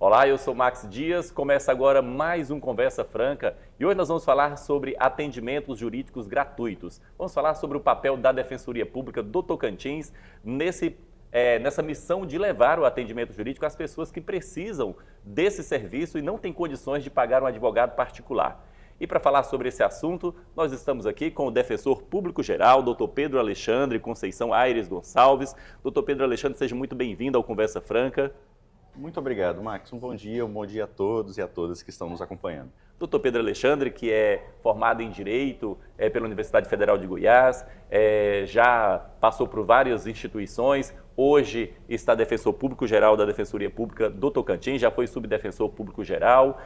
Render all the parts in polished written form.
Olá, eu sou Max Dias, começa agora mais um Conversa Franca e hoje nós vamos falar sobre atendimentos jurídicos gratuitos. Vamos falar sobre o papel da Defensoria Pública do Tocantins nessa missão de levar o atendimento jurídico às pessoas que precisam desse serviço e não têm condições de pagar um advogado particular. E para falar sobre esse assunto, nós estamos aqui com o Defensor Público Geral, Dr. Pedro Alexandre Conceição Aires Gonçalves. Dr. Pedro Alexandre, seja muito bem-vindo ao Conversa Franca. Muito obrigado, Max. Um bom dia a todos e a todas que estão nos acompanhando. Dr. Pedro Alexandre, que é formado em Direito pela Universidade Federal de Goiás, já passou por várias instituições, hoje está defensor público geral da Defensoria Pública do Tocantins, já foi subdefensor público geral,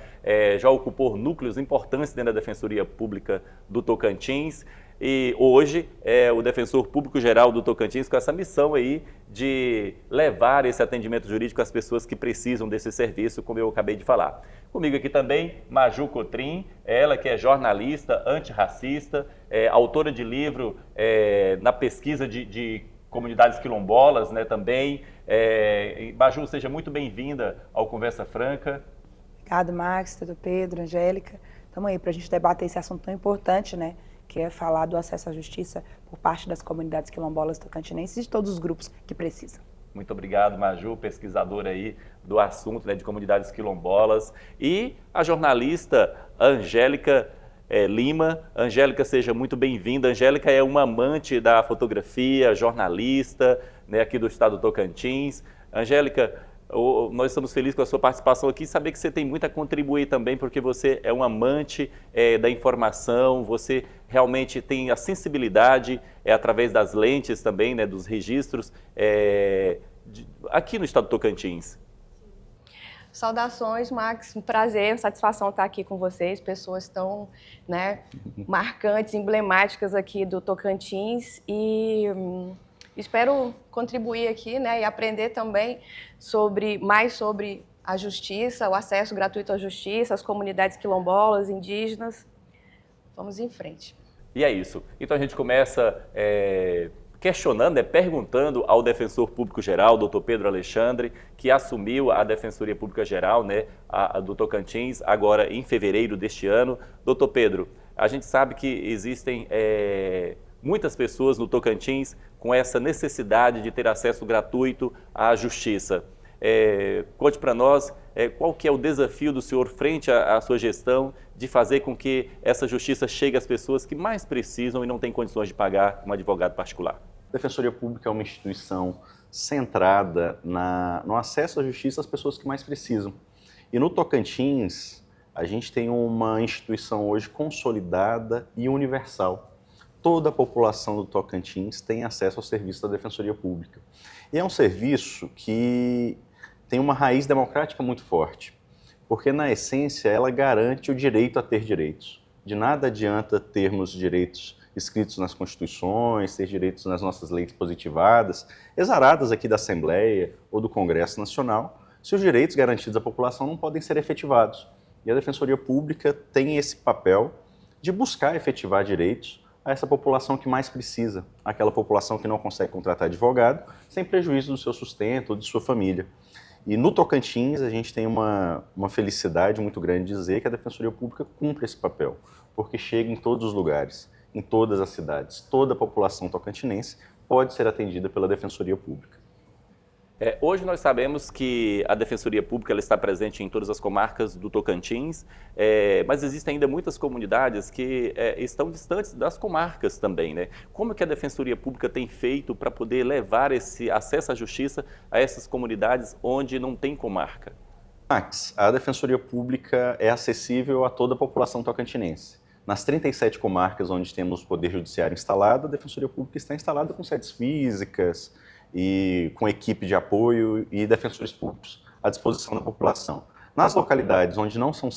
já ocupou núcleos importantes dentro da Defensoria Pública do Tocantins. E hoje é o Defensor Público Geral do Tocantins com essa missão aí de levar esse atendimento jurídico às pessoas que precisam desse serviço, como eu acabei de falar. Comigo aqui também, Maju Cotrim, ela que é jornalista, antirracista, autora de livro na pesquisa de comunidades quilombolas, né, também. Maju, seja muito bem-vinda ao Conversa Franca. Obrigado, Max, doutor Pedro, Angélica. Estamos aí para a gente debater esse assunto tão importante, né? Que é falar do acesso à justiça por parte das comunidades quilombolas tocantinenses e de todos os grupos que precisam. Muito obrigado, Maju, pesquisadora aí do assunto, né, de comunidades quilombolas. E a jornalista Angélica Lima. Angélica, seja muito bem-vinda. Angélica é uma amante da fotografia, jornalista, né, aqui do estado do Tocantins. Angélica, nós estamos felizes com a sua participação aqui, saber que você tem muito a contribuir também, porque você é um amante da informação, você realmente tem a sensibilidade através das lentes também, né, dos registros, aqui no estado do Tocantins. Saudações, Max, um prazer, satisfação estar aqui com vocês, pessoas tão, né, marcantes, emblemáticas aqui do Tocantins e espero contribuir aqui, né, e aprender também mais sobre a justiça, o acesso gratuito à justiça, as comunidades quilombolas, indígenas. Vamos em frente. E é isso. Então a gente começa questionando, perguntando ao Defensor Público Geral, doutor Pedro Alexandre, que assumiu a Defensoria Pública Geral, né, do Tocantins, agora em fevereiro deste ano. Doutor Pedro, a gente sabe que existem muitas pessoas no Tocantins com essa necessidade de ter acesso gratuito à justiça. Conte para nós qual que é o desafio do senhor frente à sua gestão de fazer com que essa justiça chegue às pessoas que mais precisam e não têm condições de pagar um advogado particular. A Defensoria Pública é uma instituição centrada no acesso à justiça às pessoas que mais precisam. E no Tocantins, a gente tem uma instituição hoje consolidada e universal. Toda a população do Tocantins tem acesso ao serviço da Defensoria Pública. E é um serviço que tem uma raiz democrática muito forte, porque na essência ela garante o direito a ter direitos. De nada adianta termos direitos escritos nas constituições, ter direitos nas nossas leis positivadas, exaradas aqui da Assembleia ou do Congresso Nacional, se os direitos garantidos à população não podem ser efetivados. E a Defensoria Pública tem esse papel de buscar efetivar direitos a essa população que mais precisa, aquela população que não consegue contratar advogado, sem prejuízo do seu sustento ou de sua família. E no Tocantins a gente tem uma felicidade muito grande de dizer que a Defensoria Pública cumpre esse papel, porque chega em todos os lugares, em todas as cidades. Toda a população tocantinense pode ser atendida pela Defensoria Pública. Hoje nós sabemos que a Defensoria Pública ela está presente em todas as comarcas do Tocantins, mas existem ainda muitas comunidades que estão distantes das comarcas também, né? Como que a Defensoria Pública tem feito para poder levar esse acesso à justiça a essas comunidades onde não tem comarca? Max, a Defensoria Pública é acessível a toda a população tocantinense. Nas 37 comarcas onde temos o Poder Judiciário instalado, a Defensoria Pública está instalada com sedes físicas, e com equipe de apoio e defensores públicos à disposição da população. Nas localidades onde não são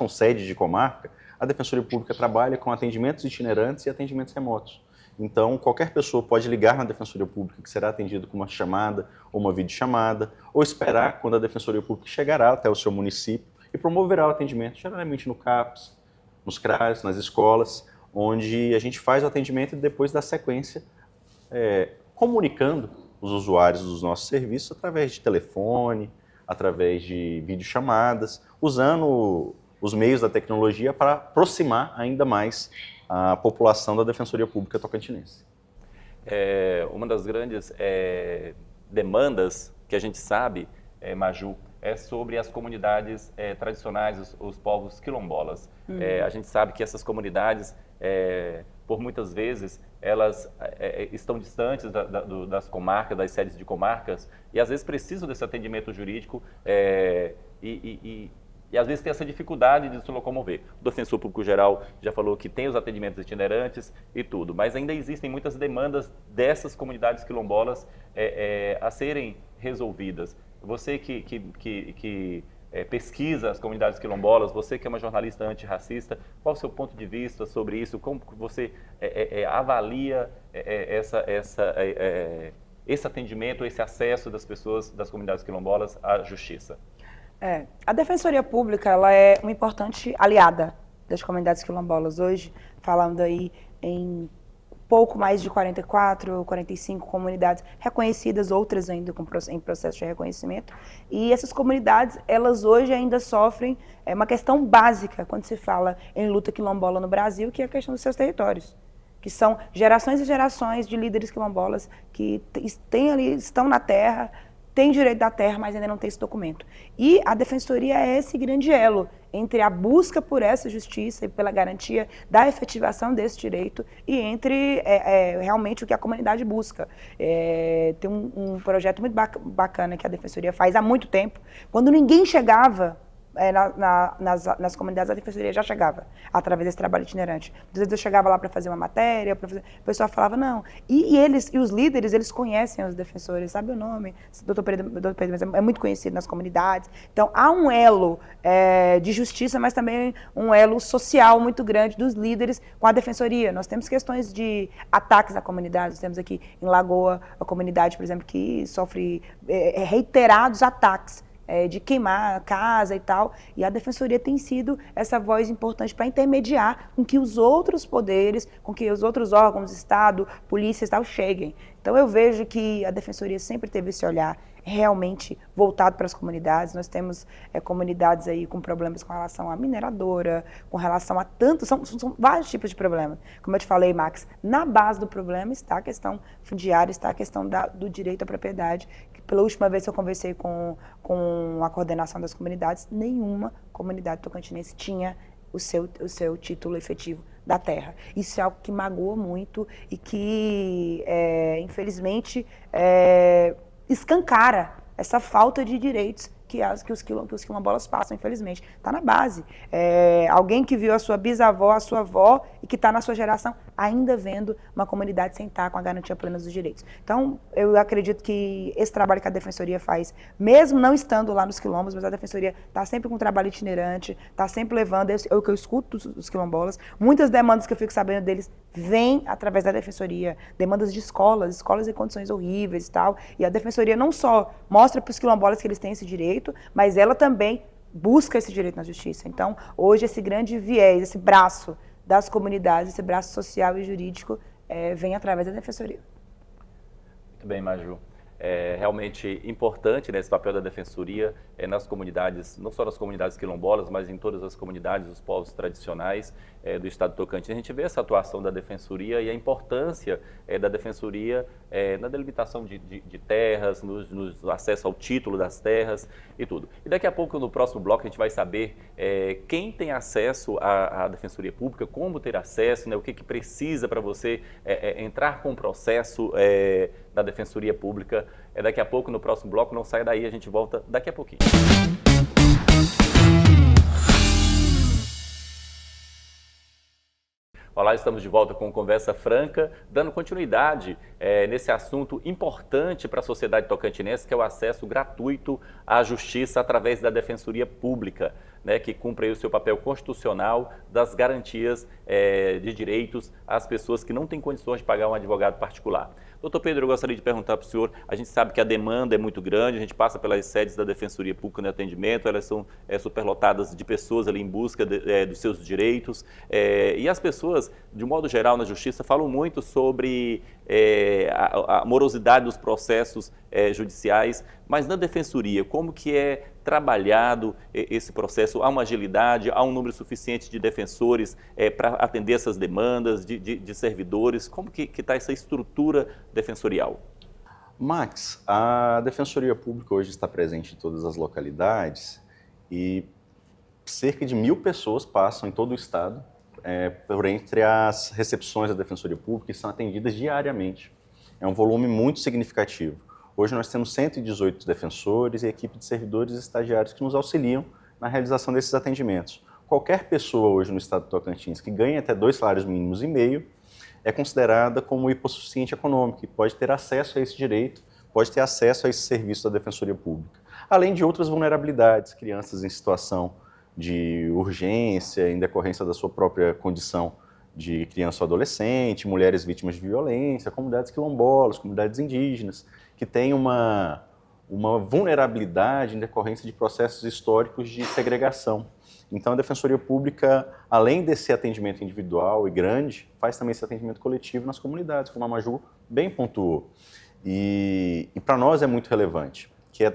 sede de comarca, a Defensoria Pública trabalha com atendimentos itinerantes e atendimentos remotos. Então, qualquer pessoa pode ligar na Defensoria Pública, que será atendido com uma chamada ou uma videochamada, ou esperar quando a Defensoria Pública chegará até o seu município e promoverá o atendimento, geralmente no CAPS, nos CRAs, nas escolas, onde a gente faz o atendimento e depois dá sequência comunicando os usuários dos nossos serviços através de telefone, através de videochamadas, usando os meios da tecnologia para aproximar ainda mais a população da Defensoria Pública Tocantinense. Uma das grandes demandas que a gente sabe, Maju, é sobre as comunidades tradicionais, os povos quilombolas. A gente sabe que essas comunidades, por muitas vezes, elas estão distantes das comarcas, das sedes de comarcas, e às vezes precisam desse atendimento jurídico e às vezes tem essa dificuldade de se locomover. O defensor público geral já falou que tem os atendimentos itinerantes e tudo, mas ainda existem muitas demandas dessas comunidades quilombolas a serem resolvidas. Você que pesquisa as comunidades quilombolas, você que é uma jornalista antirracista, qual o seu ponto de vista sobre isso? Como você avalia esse atendimento, esse acesso das pessoas das comunidades quilombolas à justiça? A Defensoria Pública, ela é uma importante aliada das comunidades quilombolas. Hoje, falando aí em pouco mais de 44, 45 comunidades reconhecidas, outras ainda em processo de reconhecimento. E essas comunidades, elas hoje ainda sofrem uma questão básica quando se fala em luta quilombola no Brasil, que é a questão dos seus territórios, que são gerações e gerações de líderes quilombolas que estão na terra, tem direito da terra, mas ainda não tem esse documento. E a Defensoria é esse grande elo entre a busca por essa justiça e pela garantia da efetivação desse direito e entre realmente o que a comunidade busca. Tem um projeto muito bacana que a Defensoria faz há muito tempo, quando ninguém chegava nas comunidades, a Defensoria já chegava através desse trabalho itinerante. Às vezes eu chegava lá para fazer uma matéria, o pessoal falava, não. E os líderes, eles conhecem os defensores, sabe o nome? Dr. Pedro é muito conhecido nas comunidades. Então, há um elo de justiça, mas também um elo social muito grande dos líderes com a Defensoria. Nós temos questões de ataques à comunidade. Nós temos aqui em Lagoa a comunidade, por exemplo, que sofre reiterados ataques de queimar a casa e tal, e a Defensoria tem sido essa voz importante para intermediar com que os outros poderes, com que os outros órgãos, Estado, polícia e tal, cheguem. Então eu vejo que a Defensoria sempre teve esse olhar realmente voltado para as comunidades. Nós temos comunidades aí com problemas com relação à mineradora, com relação a tantos, são vários tipos de problemas. Como eu te falei, Max, na base do problema está a questão fundiária, está a questão do direito à propriedade, que pela última vez que eu conversei com a coordenação das comunidades, nenhuma comunidade tocantinense tinha o seu título efetivo da terra. Isso é algo que magoa muito e que, infelizmente, escancara essa falta de direitos que os quilombolas passam, infelizmente. Está na base. Alguém que viu a sua bisavó, a sua avó, e que está na sua geração, ainda vendo uma comunidade sem estar com a garantia plena dos direitos. Então, eu acredito que esse trabalho que a Defensoria faz, mesmo não estando lá nos quilombos, mas a Defensoria está sempre com um trabalho itinerante, está sempre levando, é o que eu escuto dos quilombolas. Muitas demandas que eu fico sabendo deles vêm através da Defensoria, demandas de escolas em condições horríveis e tal. E a Defensoria não só mostra para os quilombolas que eles têm esse direito, mas ela também busca esse direito na justiça. Então, hoje, esse grande viés, esse braço das comunidades, esse braço social e jurídico, vem através da Defensoria. Muito bem, Maju. É realmente importante, né, esse papel da Defensoria nas comunidades, não só nas comunidades quilombolas, mas em todas as comunidades, os povos tradicionais do estado de Tocantins. A gente vê essa atuação da Defensoria e a importância da Defensoria na delimitação de terras, no acesso ao título das terras e tudo. E daqui a pouco, no próximo bloco, a gente vai saber quem tem acesso à Defensoria Pública, como ter acesso, né, o que precisa para você entrar com o processo da Defensoria Pública. Daqui a pouco, no próximo bloco. Não saia daí, a gente volta daqui a pouquinho. Olá, estamos de volta com Conversa Franca, dando continuidade nesse assunto importante para a sociedade tocantinense, que é o acesso gratuito à justiça através da Defensoria Pública. né, que cumpre aí o seu papel constitucional das garantias de direitos às pessoas que não têm condições de pagar um advogado particular. Doutor Pedro, eu gostaria de perguntar para o senhor, a gente sabe que a demanda é muito grande, a gente passa pelas sedes da Defensoria Pública no atendimento, elas são superlotadas de pessoas ali em busca dos seus direitos, e as pessoas, de modo geral, na Justiça, falam muito sobre a morosidade dos processos judiciais, mas na Defensoria, como que é trabalhado esse processo? Há uma agilidade, há um número suficiente de defensores para atender essas demandas, de servidores? Como que está essa estrutura defensorial? Max, a Defensoria Pública hoje está presente em todas as localidades e cerca de 1.000 pessoas passam em todo o estado por entre as recepções da Defensoria Pública e são atendidas diariamente. É um volume muito significativo. Hoje nós temos 118 defensores e equipe de servidores e estagiários que nos auxiliam na realização desses atendimentos. Qualquer pessoa hoje no estado do Tocantins que ganhe até 2 salários mínimos e meio é considerada como hipossuficiente econômico e pode ter acesso a esse direito, pode ter acesso a esse serviço da Defensoria Pública. Além de outras vulnerabilidades, crianças em situação de urgência, em decorrência da sua própria condição de criança ou adolescente, mulheres vítimas de violência, comunidades quilombolas, comunidades indígenas, que têm uma vulnerabilidade em decorrência de processos históricos de segregação. Então, a Defensoria Pública, além desse atendimento individual e grande, faz também esse atendimento coletivo nas comunidades, como a Maju bem pontuou. E para nós é muito relevante, que é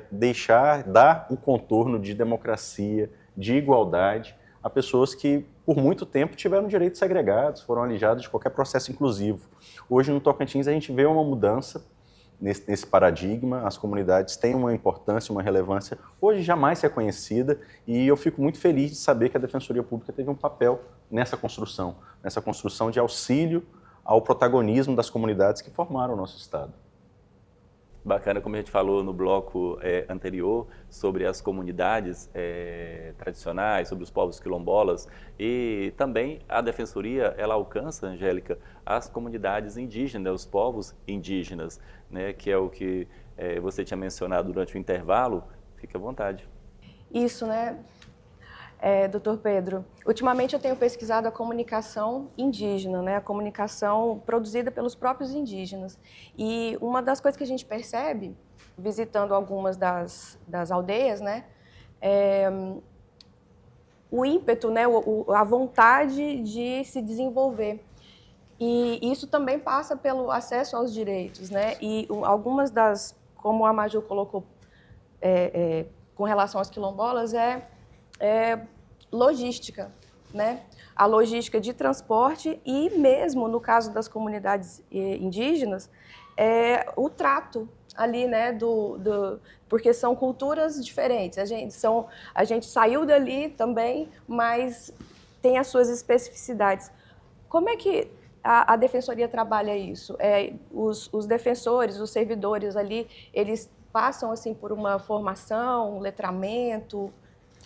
dar o contorno de democracia, de igualdade a pessoas que, por muito tempo, tiveram direitos segregados, foram alijados de qualquer processo inclusivo. Hoje, no Tocantins, a gente vê uma mudança nesse paradigma, as comunidades têm uma importância, uma relevância hoje jamais reconhecida, e eu fico muito feliz de saber que a Defensoria Pública teve um papel nessa construção de auxílio ao protagonismo das comunidades que formaram o nosso Estado. Bacana, como a gente falou no bloco anterior, sobre as comunidades tradicionais, sobre os povos quilombolas, e também a Defensoria, ela alcança, Angélica, as comunidades indígenas, os povos indígenas, né, que é o que você tinha mencionado durante o intervalo. Fique à vontade. Isso, né? Doutor Pedro, ultimamente eu tenho pesquisado a comunicação indígena, né? A comunicação produzida pelos próprios indígenas. E uma das coisas que a gente percebe, visitando algumas das aldeias, né? O ímpeto, né? A vontade de se desenvolver. E isso também passa pelo acesso aos direitos, né? E algumas como a Maju colocou com relação às quilombolas, logística, né? A logística de transporte e mesmo no caso das comunidades indígenas, o trato ali, né? Porque são culturas diferentes. A gente saiu dali também, mas tem as suas especificidades. Como é que a Defensoria trabalha isso? Os defensores, os servidores ali, eles passam assim por uma formação, um letramento?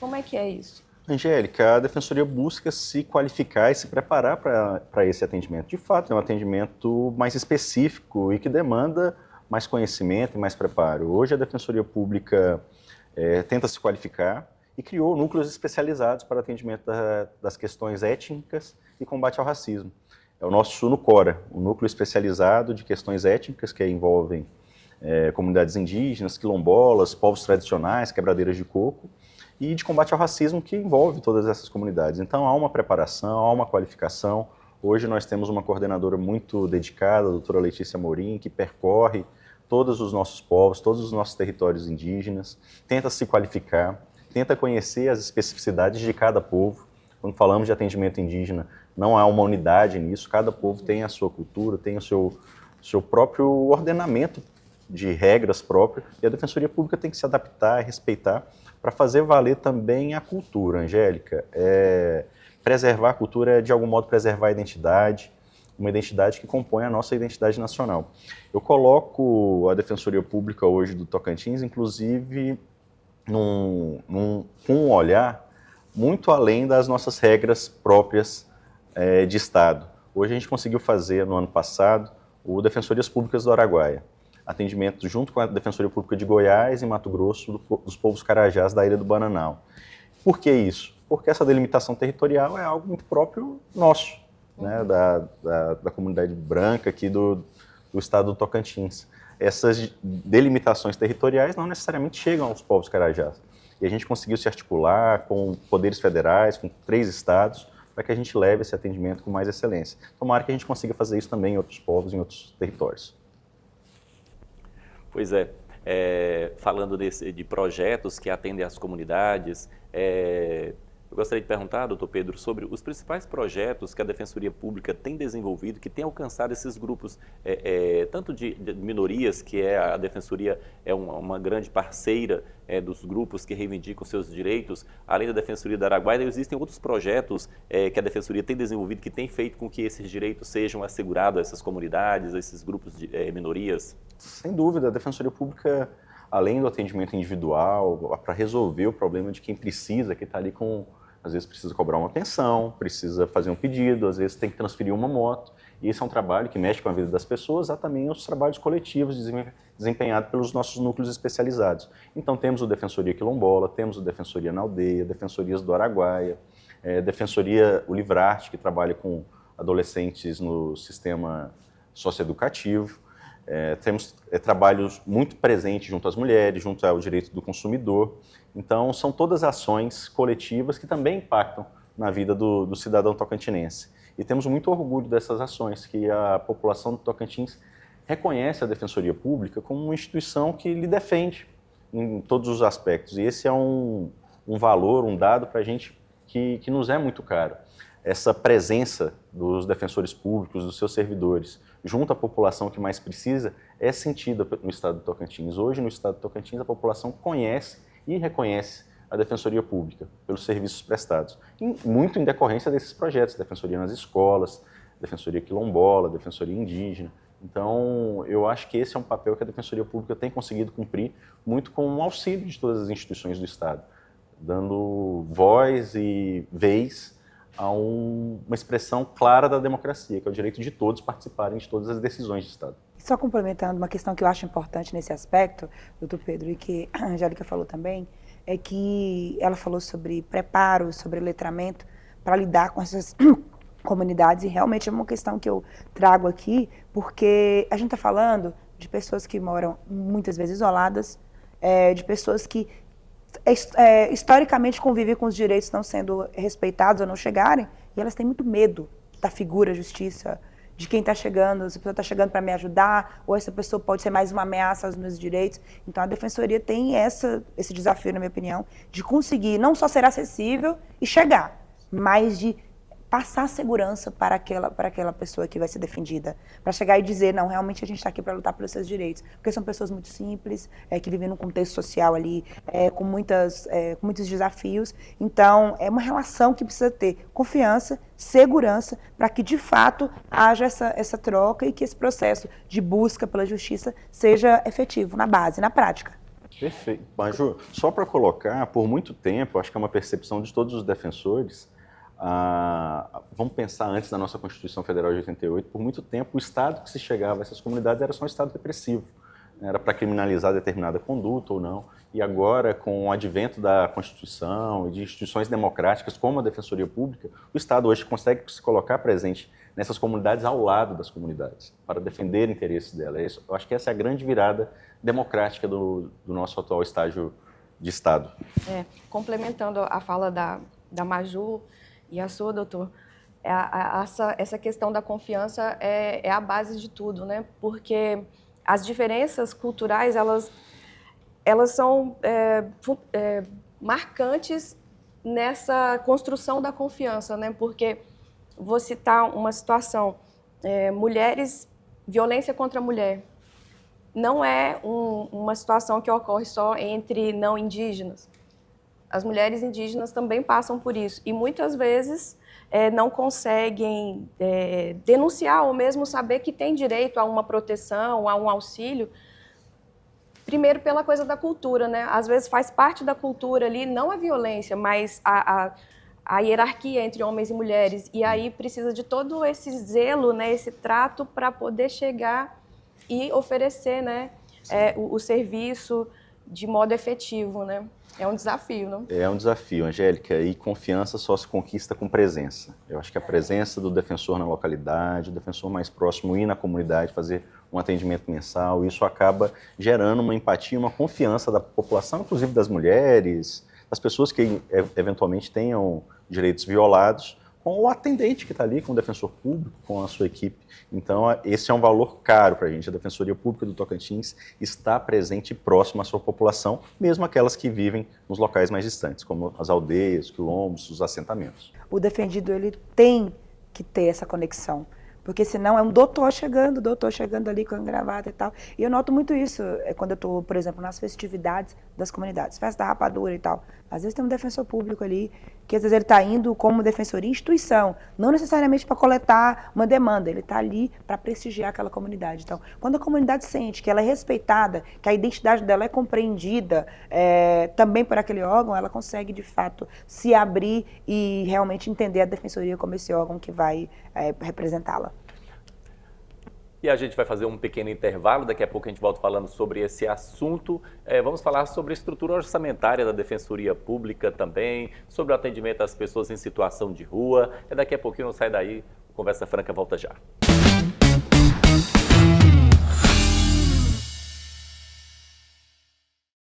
Como é que é isso? Angélica, a Defensoria busca se qualificar e se preparar para esse atendimento. De fato, é um atendimento mais específico e que demanda mais conhecimento e mais preparo. Hoje, a Defensoria Pública tenta se qualificar e criou núcleos especializados para atendimento das questões étnicas e combate ao racismo. É o nosso NUCORA, um núcleo especializado de questões étnicas que envolvem comunidades indígenas, quilombolas, povos tradicionais, quebradeiras de coco, e de combate ao racismo que envolve todas essas comunidades. Então há uma preparação, há uma qualificação. Hoje nós temos uma coordenadora muito dedicada, a doutora Letícia Morim, que percorre todos os nossos povos, todos os nossos territórios indígenas, tenta se qualificar, tenta conhecer as especificidades de cada povo. Quando falamos de atendimento indígena, não há uma unidade nisso, cada povo tem a sua cultura, tem o seu próprio ordenamento de regras próprias, e a Defensoria Pública tem que se adaptar e respeitar para fazer valer também a cultura, Angélica. Preservar a cultura é, de algum modo, preservar a identidade, uma identidade que compõe a nossa identidade nacional. Eu coloco a Defensoria Pública hoje do Tocantins, inclusive, com um olhar muito além das nossas regras próprias de Estado. Hoje a gente conseguiu fazer, no ano passado, o Defensorias Públicas do Araguaia, atendimento junto com a Defensoria Pública de Goiás e Mato Grosso dos povos carajás da Ilha do Bananal. Por que isso? Porque essa delimitação territorial é algo muito próprio nosso, né, da comunidade branca aqui do estado do Tocantins. Essas delimitações territoriais não necessariamente chegam aos povos carajás. E a gente conseguiu se articular com poderes federais, com 3 estados, para que a gente leve esse atendimento com mais excelência. Tomara que a gente consiga fazer isso também em outros povos, em outros territórios. Pois é, falando de projetos que atendem às comunidades, eu gostaria de perguntar, doutor Pedro, sobre os principais projetos que a Defensoria Pública tem desenvolvido, que tem alcançado esses grupos, tanto de minorias, que a Defensoria é uma grande parceira dos grupos que reivindicam seus direitos, além da Defensoria do Araguaia, existem outros projetos que a Defensoria tem desenvolvido, que tem feito com que esses direitos sejam assegurados a essas comunidades, a esses grupos de minorias? Sem dúvida, a Defensoria Pública, além do atendimento individual, para resolver o problema de quem precisa, que está ali com... Às vezes precisa cobrar uma pensão, precisa fazer um pedido, às vezes tem que transferir uma moto. E esse é um trabalho que mexe com a vida das pessoas, há também os trabalhos coletivos desempenhados pelos nossos núcleos especializados. Então temos o Defensoria Quilombola, temos o Defensoria na Aldeia, Defensorias do Araguaia, Defensoria o Livrarte, que trabalha com adolescentes no sistema socioeducativo. Temos trabalhos muito presentes junto às mulheres, junto ao direito do consumidor. Então, são todas ações coletivas que também impactam na vida do cidadão tocantinense. E temos muito orgulho dessas ações, que a população do Tocantins reconhece a Defensoria Pública como uma instituição que lhe defende em todos os aspectos. E esse é um valor, um dado para a gente que nos é muito caro. Essa presença dos defensores públicos, dos seus servidores, junto à população que mais precisa, é sentida no estado do Tocantins. Hoje, no estado do Tocantins, a população conhece e reconhece a Defensoria Pública pelos serviços prestados. E muito em decorrência desses projetos, Defensoria nas escolas, Defensoria Quilombola, Defensoria Indígena. Então, eu acho que esse é um papel que a Defensoria Pública tem conseguido cumprir muito com o auxílio de todas as instituições do Estado, dando voz e vez a uma expressão clara da democracia, que é o direito de todos participarem de todas as decisões do Estado. Só complementando, uma questão que eu acho importante nesse aspecto, doutor Pedro, e que a Angélica falou também, é que ela falou sobre preparo, sobre letramento, para lidar com essas comunidades, e realmente é uma questão que eu trago aqui, porque a gente está falando de pessoas que moram muitas vezes isoladas, de pessoas que historicamente convivem com os direitos não sendo respeitados ou não chegarem, e elas têm muito medo da figura justiça, de quem está chegando, se a pessoa está chegando para me ajudar, ou essa pessoa pode ser mais uma ameaça aos meus direitos. Então a Defensoria tem esse desafio, na minha opinião, de conseguir não só ser acessível e chegar, mas de passar segurança para aquela pessoa que vai ser defendida. Para chegar e dizer, não, realmente a gente está aqui para lutar pelos seus direitos. Porque são pessoas muito simples, que vivem num contexto social ali, com muitos desafios. Então, é uma relação que precisa ter confiança, segurança, para que, de fato, haja essa troca e que esse processo de busca pela justiça seja efetivo na base, na prática. Perfeito. Maju, só para colocar, por muito tempo, acho que é uma percepção de todos os defensores, vamos pensar antes da nossa Constituição Federal de 88, por muito tempo o Estado que se chegava a essas comunidades era só um Estado repressivo, era para criminalizar determinada conduta ou não, e agora com o advento da Constituição e de instituições democráticas como a Defensoria Pública, o Estado hoje consegue se colocar presente nessas comunidades ao lado das comunidades, para defender interesses delas. Eu acho que essa é a grande virada democrática do nosso atual estágio de Estado. Complementando a fala da Maju, e a sua, doutor, essa questão da confiança é a base de tudo, né? Porque as diferenças culturais, elas são marcantes nessa construção da confiança, né? Porque vou citar uma situação, violência contra a mulher. Não é uma situação que ocorre só entre não indígenas. As mulheres indígenas também passam por isso e muitas vezes não conseguem denunciar ou mesmo saber que tem direito a uma proteção, a um auxílio, primeiro pela coisa da cultura, né? Às vezes faz parte da cultura ali, não a violência, mas a hierarquia entre homens e mulheres, e aí precisa de todo esse zelo, né, esse trato para poder chegar e oferecer, né, o serviço de modo efetivo, né? É um desafio, não? É um desafio, Angélica, e confiança só se conquista com presença. Eu acho que a presença do defensor na localidade, o defensor mais próximo ir na comunidade, fazer um atendimento mensal, isso acaba gerando uma empatia, uma confiança da população, inclusive das mulheres, das pessoas que eventualmente tenham direitos violados, com o atendente que está ali, com o defensor público, com a sua equipe. Então, esse é um valor caro para a gente. A Defensoria Pública do Tocantins está presente e próxima à sua população, mesmo aquelas que vivem nos locais mais distantes, como as aldeias, quilombos, os assentamentos. O defendido, ele tem que ter essa conexão. Porque senão é um doutor chegando ali com a gravata e tal. E eu noto muito isso quando eu estou, por exemplo, nas festividades das comunidades, festa da rapadura e tal. Às vezes tem um defensor público ali, que às vezes ele está indo como defensoria instituição, não necessariamente para coletar uma demanda, ele está ali para prestigiar aquela comunidade. Então, quando a comunidade sente que ela é respeitada, que a identidade dela é compreendida também por aquele órgão, ela consegue, de fato, se abrir e realmente entender a defensoria como esse órgão que vai representá-la. E a gente vai fazer um pequeno intervalo, daqui a pouco a gente volta falando sobre esse assunto. Vamos falar sobre a estrutura orçamentária da Defensoria Pública também, sobre o atendimento às pessoas em situação de rua. Daqui a pouquinho não sai daí, Conversa Franca volta já.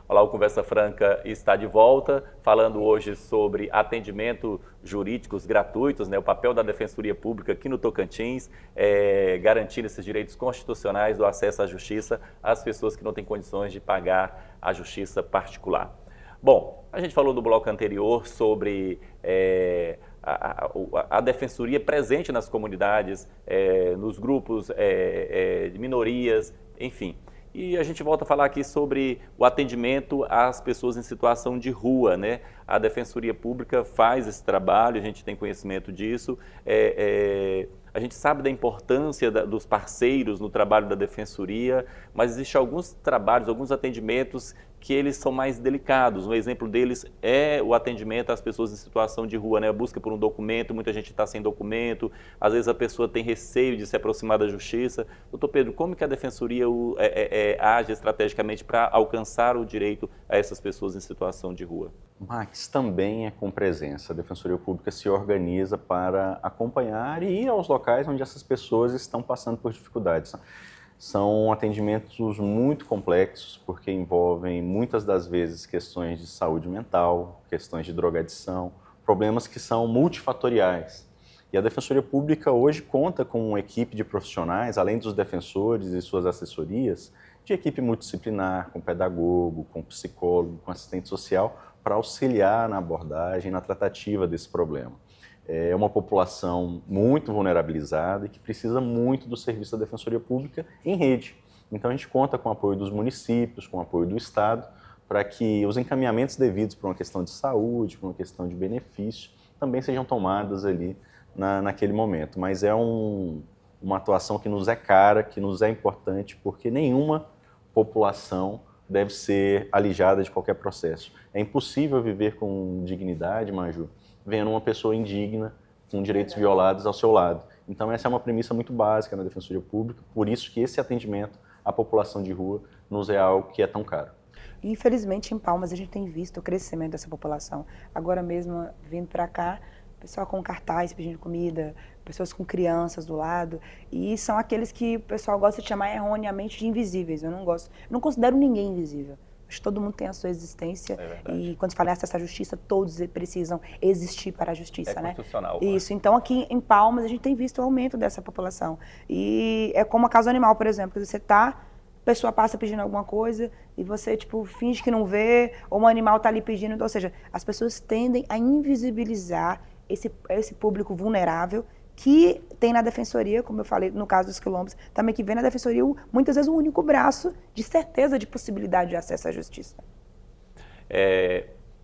Olá, o Conversa Franca está de volta, falando hoje sobre atendimento jurídicos gratuitos, né, o papel da Defensoria Pública aqui no Tocantins, garantir esses direitos constitucionais do acesso à justiça às pessoas que não têm condições de pagar a justiça particular. Bom, a gente falou no bloco anterior sobre a Defensoria presente nas comunidades, nos grupos de minorias, enfim. E a gente volta a falar aqui sobre o atendimento às pessoas em situação de rua, né? A Defensoria Pública faz esse trabalho, a gente tem conhecimento disso. A gente sabe da importância dos parceiros no trabalho da Defensoria, mas existem alguns trabalhos, alguns atendimentos que eles são mais delicados. Um exemplo deles é o atendimento às pessoas em situação de rua, né? A busca por um documento, muita gente está sem documento, às vezes a pessoa tem receio de se aproximar da justiça. Doutor Pedro, como que a Defensoria age estrategicamente para alcançar o direito a essas pessoas em situação de rua? Max, também é com presença. A Defensoria Pública se organiza para acompanhar e ir aos locais onde essas pessoas estão passando por dificuldades. São atendimentos muito complexos, porque envolvem muitas das vezes questões de saúde mental, questões de drogadição, problemas que são multifatoriais. E a Defensoria Pública hoje conta com uma equipe de profissionais, além dos defensores e suas assessorias, de equipe multidisciplinar, com pedagogo, com psicólogo, com assistente social, para auxiliar na abordagem, na tratativa desse problema. É uma população muito vulnerabilizada e que precisa muito do serviço da Defensoria Pública em rede. Então a gente conta com o apoio dos municípios, com o apoio do Estado, para que os encaminhamentos devidos para uma questão de saúde, para uma questão de benefício, também sejam tomadas ali naquele momento. Mas é uma atuação que nos é cara, que nos é importante, porque nenhuma população deve ser alijada de qualquer processo. É impossível viver com dignidade, Maju, vendo uma pessoa indigna, com direitos violados ao seu lado. Então essa é uma premissa muito básica na Defensoria Pública, por isso que esse atendimento à população de rua nos é algo que é tão caro. Infelizmente, em Palmas, a gente tem visto o crescimento dessa população. Agora mesmo, vindo para cá, pessoal com cartaz pedindo comida, pessoas com crianças do lado, e são aqueles que o pessoal gosta de chamar erroneamente de invisíveis. Eu não considero ninguém invisível. Acho que todo mundo tem a sua existência, e quando se fala acesso à justiça, todos precisam existir para a justiça, né? Constitucional. Isso, então aqui em Palmas a gente tem visto o aumento dessa população. E é como a causa animal, por exemplo, a pessoa passa pedindo alguma coisa e você, finge que não vê, ou um animal está ali pedindo, ou seja, as pessoas tendem a invisibilizar esse público vulnerável que tem na Defensoria, como eu falei, no caso dos quilombos, também que vem na Defensoria muitas vezes o único braço de certeza de possibilidade de acesso à justiça.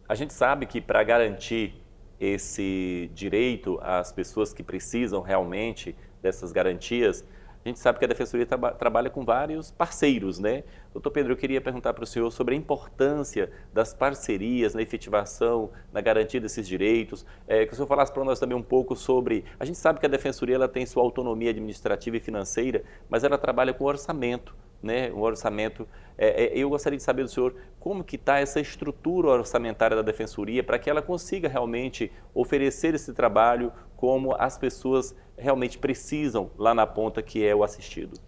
A gente sabe que para garantir esse direito às pessoas que precisam realmente dessas garantias, a gente sabe que a Defensoria trabalha com vários parceiros, né? Doutor Pedro, eu queria perguntar para o senhor sobre a importância das parcerias na efetivação, na garantia desses direitos. Que o senhor falasse para nós também um pouco sobre... A gente sabe que a Defensoria ela tem sua autonomia administrativa e financeira, mas ela trabalha com orçamento, né, um orçamento. Eu gostaria de saber do senhor como que está essa estrutura orçamentária da Defensoria para que ela consiga realmente oferecer esse trabalho como as pessoas realmente precisam lá na ponta, que é o assistido.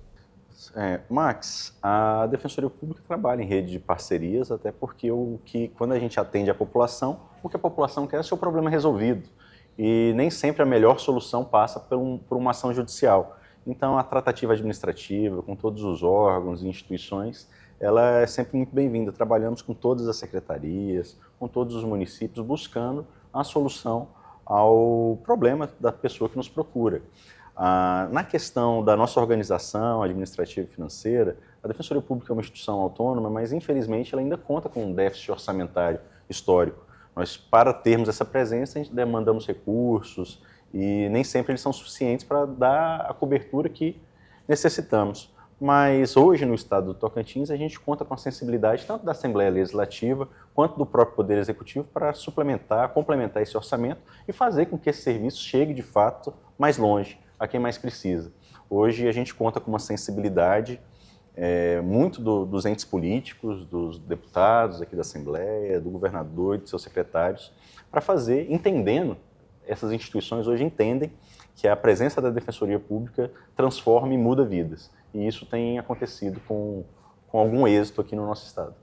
Max, a Defensoria Pública trabalha em rede de parcerias, até porque quando a gente atende a população, o que a população quer é o seu problema resolvido. E nem sempre a melhor solução passa por uma ação judicial. Então, a tratativa administrativa, com todos os órgãos e instituições, ela é sempre muito bem-vinda. Trabalhamos com todas as secretarias, com todos os municípios, buscando a solução ao problema da pessoa que nos procura. Na questão da nossa organização administrativa e financeira, a Defensoria Pública é uma instituição autônoma, mas infelizmente ela ainda conta com um déficit orçamentário histórico. Nós, para termos essa presença, a gente demandamos recursos e nem sempre eles são suficientes para dar a cobertura que necessitamos. Mas hoje, no estado do Tocantins, a gente conta com a sensibilidade tanto da Assembleia Legislativa quanto do próprio Poder Executivo para complementar esse orçamento e fazer com que esse serviço chegue, de fato, mais longe, a quem mais precisa. Hoje, a gente conta com uma sensibilidade muito dos entes políticos, dos deputados aqui da Assembleia, do governador e de seus secretários, para fazer, entendendo, essas instituições hoje entendem que a presença da Defensoria Pública transforma e muda vidas. E isso tem acontecido com algum êxito aqui no nosso estado.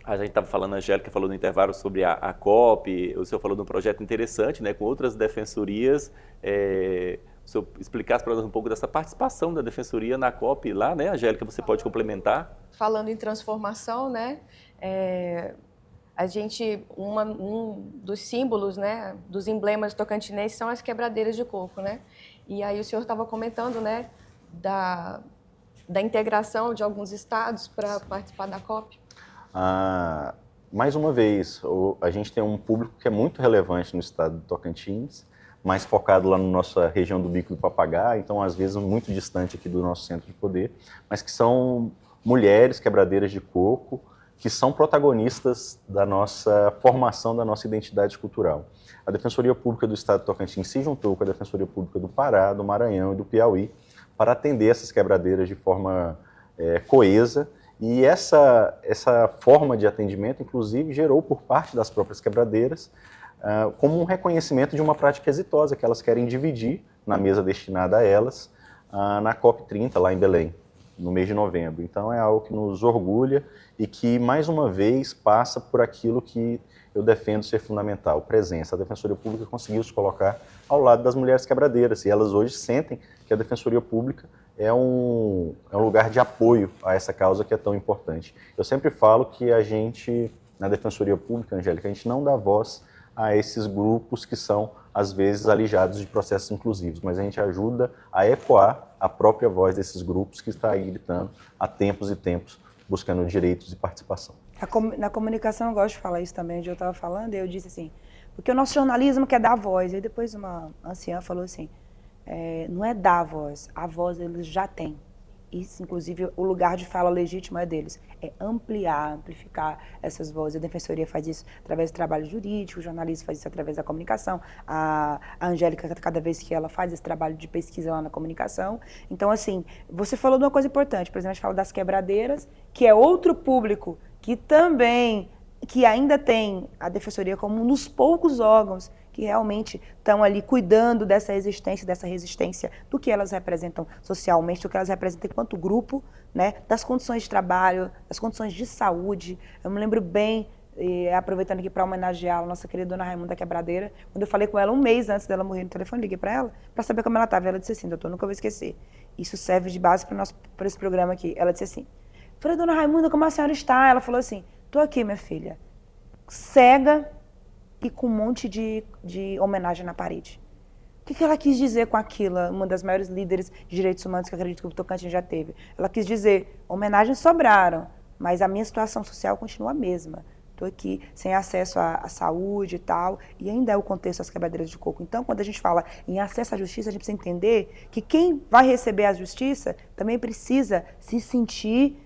A gente estava falando, a Angélica falou no intervalo sobre a COP, o senhor falou de um projeto interessante, né, com outras defensorias. O senhor explicasse para nós um pouco dessa participação da Defensoria na COP lá, né, Angélica, você pode complementar? Falando em transformação, né, a gente, um dos símbolos, né, dos emblemas tocantinenses são as quebradeiras de coco, né? E aí o senhor estava comentando, né, da integração de alguns estados para participar da COP. Mais uma vez, a gente tem um público que é muito relevante no estado do Tocantins, mais focado lá na nossa região do Bico do Papagaio, então às vezes muito distante aqui do nosso centro de poder, mas que são mulheres quebradeiras de coco, que são protagonistas da nossa formação, da nossa identidade cultural. A Defensoria Pública do Estado do Tocantins se juntou com a Defensoria Pública do Pará, do Maranhão e do Piauí para atender essas quebradeiras de forma coesa, e essa forma de atendimento, inclusive, gerou por parte das próprias quebradeiras como um reconhecimento de uma prática exitosa que elas querem dividir na mesa destinada a elas na COP30, lá em Belém, no mês de novembro. Então é algo que nos orgulha e que, mais uma vez, passa por aquilo que eu defendo ser fundamental, presença. A Defensoria Pública conseguiu se colocar ao lado das mulheres quebradeiras e elas hoje sentem que a Defensoria Pública é um lugar de apoio a essa causa que é tão importante. Eu sempre falo que a gente, na Defensoria Pública, Angélica, a gente não dá voz a esses grupos que são, às vezes, alijados de processos inclusivos, mas a gente ajuda a ecoar a própria voz desses grupos que está aí gritando há tempos e tempos, buscando direitos e participação. Na comunicação eu gosto de falar isso também, onde eu estava falando, e eu disse assim, porque o nosso jornalismo quer dar voz. E depois uma anciã falou assim, não é dar voz, a voz eles já têm. Isso, inclusive, o lugar de fala legítimo é deles. É ampliar, amplificar essas vozes. A Defensoria faz isso através do trabalho jurídico, o jornalismo faz isso através da comunicação. A Angélica, cada vez que ela faz esse trabalho de pesquisa lá na comunicação. Então, assim, você falou de uma coisa importante. Por exemplo, a gente fala das quebradeiras, que é outro público que ainda tem a Defensoria como um dos poucos órgãos que realmente estão ali cuidando dessa existência, dessa resistência, do que elas representam socialmente, do que elas representam enquanto grupo, né, das condições de trabalho, das condições de saúde. Eu me lembro bem, aproveitando aqui para homenagear a nossa querida Dona Raimunda Quebradeira, quando eu falei com ela um mês antes dela morrer no telefone, liguei para ela para saber como ela estava. Ela disse assim, doutor, nunca vou esquecer. Isso serve de base para esse programa aqui. Ela disse assim, falei, Dona Raimunda, como a senhora está? Ela falou assim, estou aqui, minha filha, cega e com um monte de homenagem na parede. O que ela quis dizer com aquilo? Uma das maiores líderes de direitos humanos que eu acredito que o Tocantins já teve. Ela quis dizer, homenagens sobraram, mas a minha situação social continua a mesma. Estou aqui sem acesso à saúde e tal, e ainda é o contexto das quebradeiras de coco. Então, quando a gente fala em acesso à justiça, a gente precisa entender que quem vai receber a justiça também precisa se sentir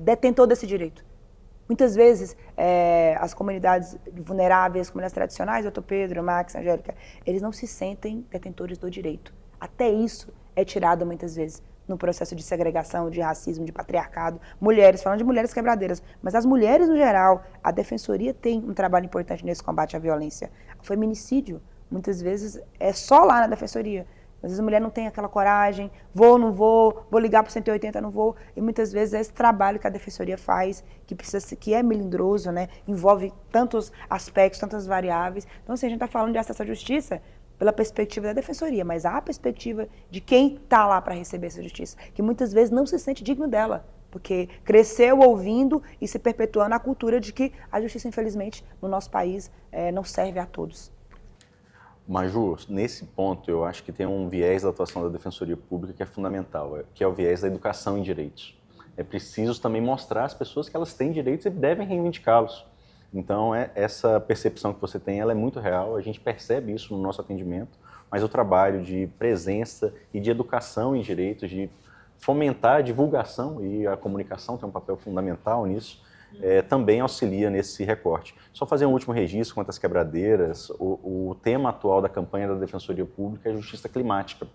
detentor desse direito. Muitas vezes, as comunidades vulneráveis, as comunidades tradicionais, doutor Pedro, Max, Angélica, eles não se sentem detentores do direito. Até isso é tirada muitas vezes no processo de segregação, de racismo, de patriarcado. Mulheres, falando de mulheres quebradeiras, mas as mulheres no geral, a Defensoria tem um trabalho importante nesse combate à violência. O feminicídio, muitas vezes, é só lá na Defensoria. Às vezes a mulher não tem aquela coragem, vou, não vou ligar para o 180, não vou. E muitas vezes é esse trabalho que a Defensoria faz, que é melindroso, né? Envolve tantos aspectos, tantas variáveis. Então, assim, a gente está falando de acesso à justiça pela perspectiva da Defensoria, mas há a perspectiva de quem está lá para receber essa justiça, que muitas vezes não se sente digno dela, porque cresceu ouvindo e se perpetuando a cultura de que a justiça, infelizmente, no nosso país, não serve a todos. Maju, nesse ponto, eu acho que tem um viés da atuação da Defensoria Pública que é fundamental, que é o viés da educação em direitos. É preciso também mostrar às pessoas que elas têm direitos e devem reivindicá-los. Então, essa percepção que você tem, ela é muito real, a gente percebe isso no nosso atendimento, mas o trabalho de presença e de educação em direitos, de fomentar a divulgação, e a comunicação tem um papel fundamental nisso, também auxilia nesse recorte. Só fazer um último registro quanto às quebradeiras, o tema atual da campanha da Defensoria Pública é justiça climática.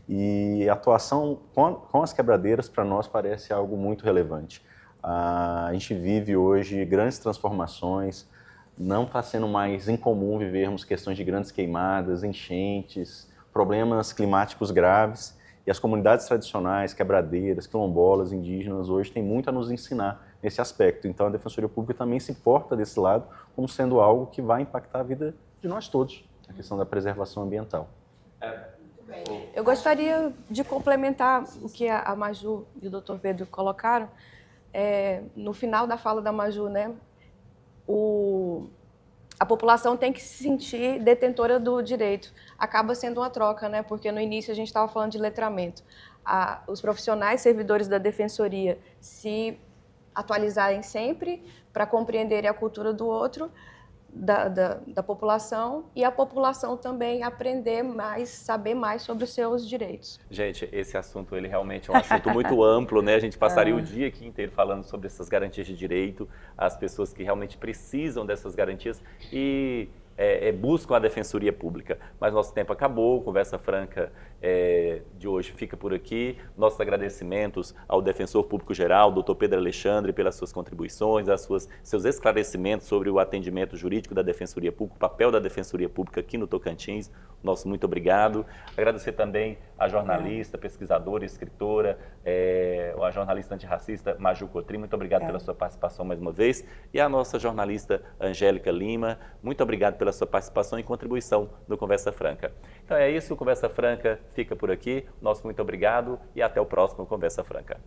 E a atuação com as quebradeiras, para nós, parece algo muito relevante. A gente vive hoje grandes transformações, não está sendo mais incomum vivermos questões de grandes queimadas, enchentes, problemas climáticos graves, e as comunidades tradicionais, quebradeiras, quilombolas, indígenas, hoje têm muito a nos ensinar nesse aspecto. Então, a Defensoria Pública também se porta desse lado como sendo algo que vai impactar a vida de nós todos, a questão da preservação ambiental. Eu gostaria de complementar o que a Maju e o Dr. Pedro colocaram. No final da fala da Maju, né, a população tem que se sentir detentora do direito. Acaba sendo uma troca, né? Porque no início a gente estava falando de letramento. Os profissionais servidores da Defensoria se atualizarem sempre para compreenderem a cultura do outro, da população, e a população também aprender mais, saber mais sobre os seus direitos. Gente, esse assunto ele realmente é um assunto muito amplo, né? A gente passaria o dia aqui inteiro falando sobre essas garantias de direito, as pessoas que realmente precisam dessas garantias e buscam a Defensoria Pública. Mas nosso tempo acabou, Conversa Franca de hoje fica por aqui. Nossos agradecimentos ao Defensor Público Geral, Dr. Pedro Alexandre, pelas suas contribuições, seus esclarecimentos sobre o atendimento jurídico da Defensoria Pública, o papel da Defensoria Pública aqui no Tocantins. Nosso muito obrigado. Agradecer também à jornalista, pesquisadora, escritora, a jornalista antirracista Maju Cotrim, muito obrigado pela sua participação mais uma vez. E a nossa jornalista Angélica Lima, muito obrigado pela sua participação e contribuição no Conversa Franca. Então é isso, o Conversa Franca fica por aqui. Nosso muito obrigado e até o próximo Conversa Franca.